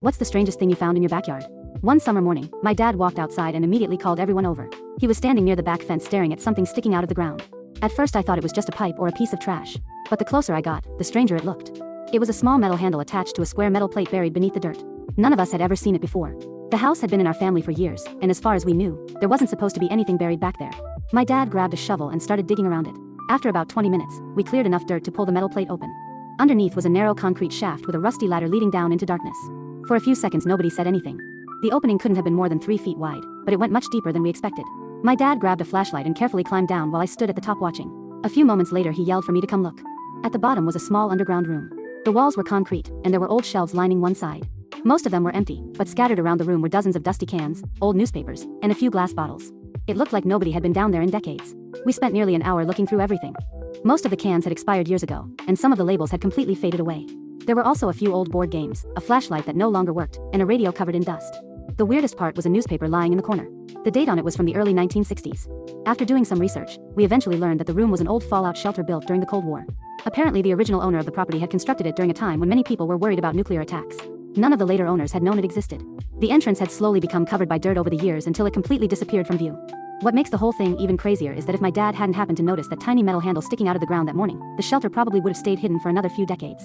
What's the strangest thing you found in your backyard? One summer morning, my dad walked outside and immediately called everyone over. He was standing near the back fence staring at something sticking out of the ground. At first I thought it was just a pipe or a piece of trash. But the closer I got, the stranger it looked. It was a small metal handle attached to a square metal plate buried beneath the dirt. None of us had ever seen it before. The house had been in our family for years, and as far as we knew, there wasn't supposed to be anything buried back there. My dad grabbed a shovel and started digging around it. After about 20 minutes, we cleared enough dirt to pull the metal plate open. Underneath was a narrow concrete shaft with a rusty ladder leading down into darkness. For a few seconds nobody said anything. The opening couldn't have been more than 3 feet wide, but it went much deeper than we expected. My dad grabbed a flashlight and carefully climbed down while I stood at the top watching. A few moments later he yelled for me to come look. At the bottom was a small underground room. The walls were concrete, and there were old shelves lining one side. Most of them were empty, but scattered around the room were dozens of dusty cans, old newspapers, and a few glass bottles. It looked like nobody had been down there in decades. We spent nearly an hour looking through everything. Most of the cans had expired years ago, and some of the labels had completely faded away. There were also a few old board games, a flashlight that no longer worked, and a radio covered in dust. The weirdest part was a newspaper lying in the corner. The date on it was from the early 1960s. After doing some research, we eventually learned that the room was an old fallout shelter built during the Cold War. Apparently the original owner of the property had constructed it during a time when many people were worried about nuclear attacks. None of the later owners had known it existed. The entrance had slowly become covered by dirt over the years until it completely disappeared from view. What makes the whole thing even crazier is that if my dad hadn't happened to notice that tiny metal handle sticking out of the ground that morning, the shelter probably would have stayed hidden for another few decades.